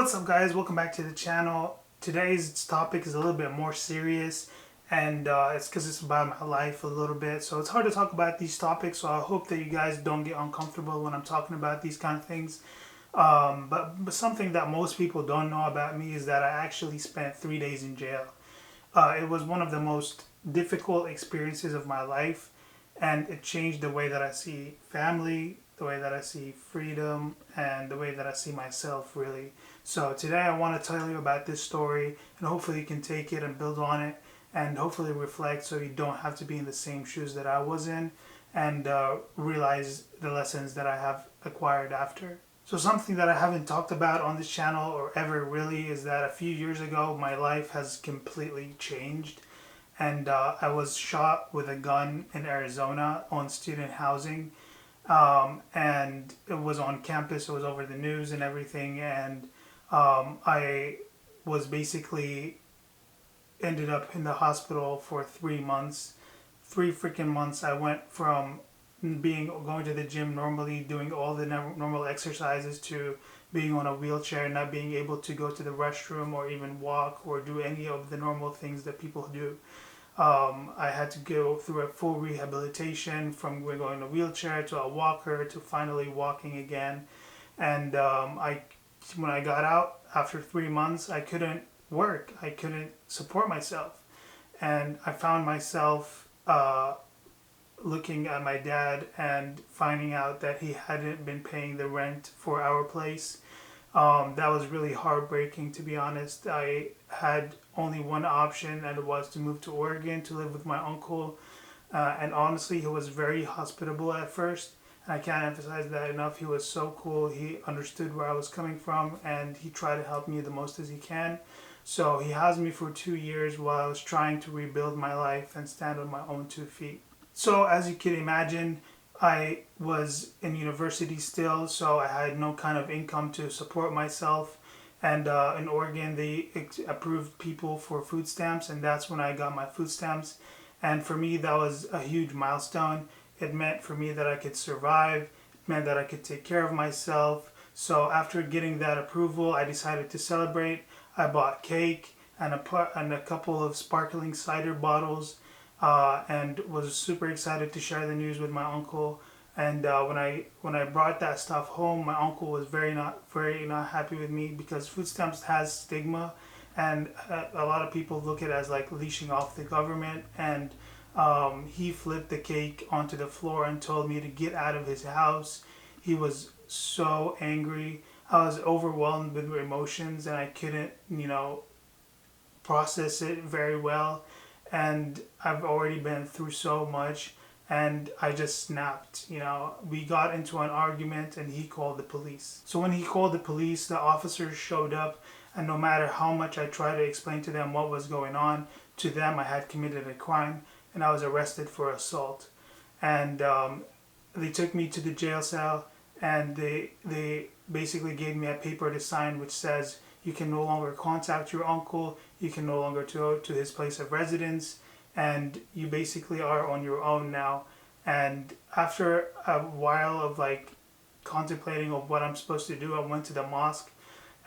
What's up, guys? Welcome back to the channel. Today's topic is a little bit more serious, and it's because it's about my life a little bit, so it's hard to talk about these topics, so I hope that you guys don't get uncomfortable when I'm talking about these kind of things. But something that most people don't know about me is that I actually spent 3 days in jail. It was one of the most difficult experiences of my life, and it changed the way that I see family, the way that I see freedom, and the way that I see myself, really. So today I want to tell you about this story, and hopefully you can take it and build on it, and hopefully reflect so you don't have to be in the same shoes that I was in, and realize the lessons that I have acquired after. So something that I haven't talked about on this channel or ever really is that a few years ago my life has completely changed, and I was shot with a gun in Arizona on student housing, and it was on campus. It was over the news and everything, and I was basically ended up in the hospital for 3 months. 3 freaking months. I went from going to the gym normally, doing all the normal exercises, to being on a wheelchair, not being able to go to the restroom or even walk or do any of the normal things that people do. I had to go through a full rehabilitation from going in a wheelchair to a walker to finally walking again. And when I got out after 3 months, I couldn't work. I couldn't support myself. And I found myself looking at my dad and finding out that he hadn't been paying the rent for our place. That was really heartbreaking, to be honest. I had only one option, and it was to move to Oregon to live with my uncle. And honestly, he was very hospitable at first. And I can't emphasize that enough. He was so cool. He understood where I was coming from, and he tried to help me the most as he can. So he housed me for 2 years while I was trying to rebuild my life and stand on my own 2 feet. So as you can imagine, I was in university still, so I had no kind of income to support myself. And in Oregon, they approved people for food stamps, and that's when I got my food stamps. And for me, that was a huge milestone. It meant for me that I could survive. It meant that I could take care of myself. So after getting that approval, I decided to celebrate. I bought cake and a couple of sparkling cider bottles, and was super excited to share the news with my uncle. And when I brought that stuff home, my uncle was very not happy with me, because food stamps has stigma, and a lot of people look at it as like leashing off the government. And he flipped the cake onto the floor and told me to get out of his house. He was so angry. I was overwhelmed with emotions, and I couldn't, process it very well. And I've already been through so much, and I just snapped. We got into an argument, and he called the police. So when he called the police, the officers showed up, and no matter how much I tried to explain to them what was going on, to them I had committed a crime, and I was arrested for assault. And they took me to the jail cell, and they basically gave me a paper to sign which says you can no longer contact your uncle, you can no longer go to his place of residence, and you basically are on your own now. And after a while of contemplating of what I'm supposed to do, I went to the mosque,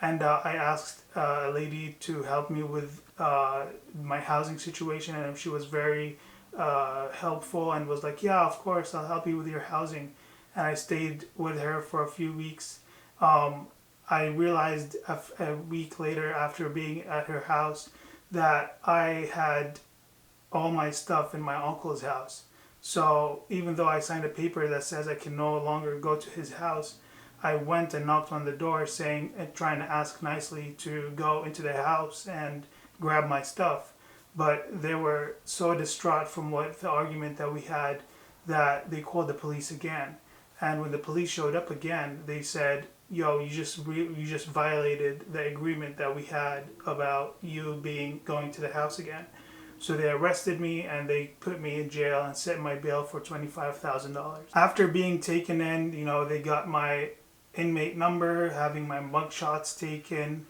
and I asked a lady to help me with my housing situation, and she was very helpful and was like, yeah, of course, I'll help you with your housing. And I stayed with her for a few weeks. I realized a week later, after being at her house, that I had all my stuff in my uncle's house. So even though I signed a paper that says I can no longer go to his house, I went and knocked on the door trying to ask nicely to go into the house and grab my stuff. But they were so distraught from the argument that we had, that they called the police again. And when the police showed up again, they said, yo, you just violated the agreement that we had about you going to the house again. So they arrested me, and they put me in jail and set my bail for $25,000. After being taken in, they got my inmate number, having my mug shots taken.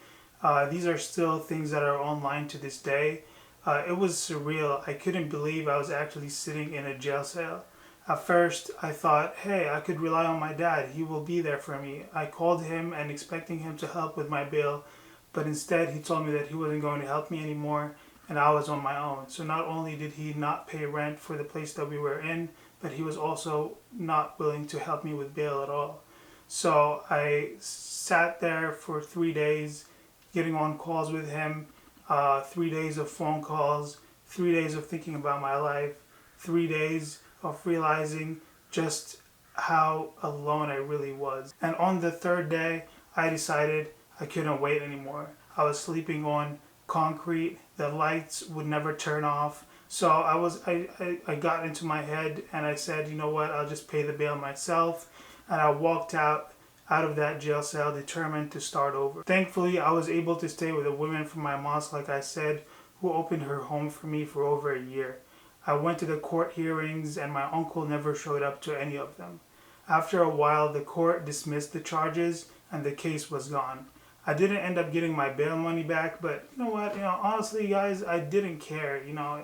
These are still things that are online to this day. It was surreal. I couldn't believe I was actually sitting in a jail cell. At first, I thought, hey, I could rely on my dad. He will be there for me. I called him and expecting him to help with my bail, but instead he told me that he wasn't going to help me anymore and I was on my own. So not only did he not pay rent for the place that we were in, but he was also not willing to help me with bail at all. So I sat there for 3 days getting on calls with him, 3 days of phone calls, 3 days of thinking about my life, 3 days of realizing just how alone I really was. And on the third day, I decided I couldn't wait anymore. I was sleeping on concrete, the lights would never turn off. So I got into my head and I said, you know what, I'll just pay the bail myself. And I walked out of that jail cell determined to start over. Thankfully, I was able to stay with a woman from my mosque, like I said, who opened her home for me for over a year. I went to the court hearings and my uncle never showed up to any of them. After a while, the court dismissed the charges and the case was gone. I didn't end up getting my bail money back, but you know what? Honestly, guys, I didn't care.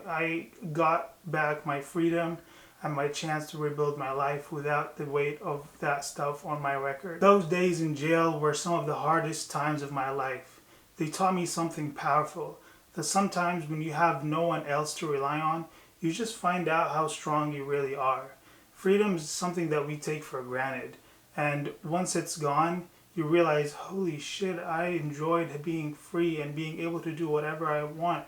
I got back my freedom and my chance to rebuild my life without the weight of that stuff on my record. Those days in jail were some of the hardest times of my life. They taught me something powerful, that sometimes when you have no one else to rely on, you just find out how strong you really are. Freedom is something that we take for granted, and once it's gone, you realize, holy shit, I enjoyed being free and being able to do whatever I want.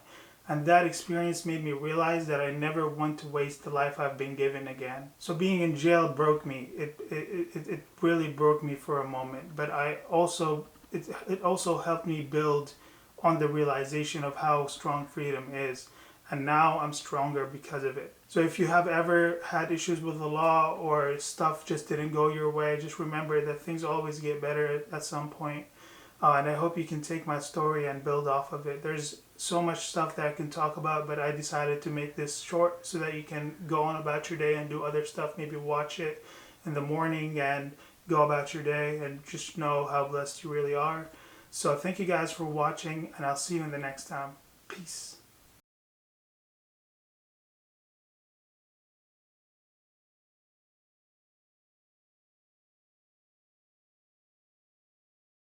And that experience made me realize that I never want to waste the life I've been given again. So being in jail broke me. It really broke me for a moment. But it also helped me build on the realization of how strong freedom is. And now I'm stronger because of it. So if you have ever had issues with the law or stuff just didn't go your way, just remember that things always get better at some point. And I hope you can take my story and build off of it. There's so much stuff that I can talk about, but I decided to make this short so that you can go on about your day and do other stuff. Maybe watch it in the morning and go about your day and just know how blessed you really are. So thank you guys for watching, and I'll see you in the next time. Peace.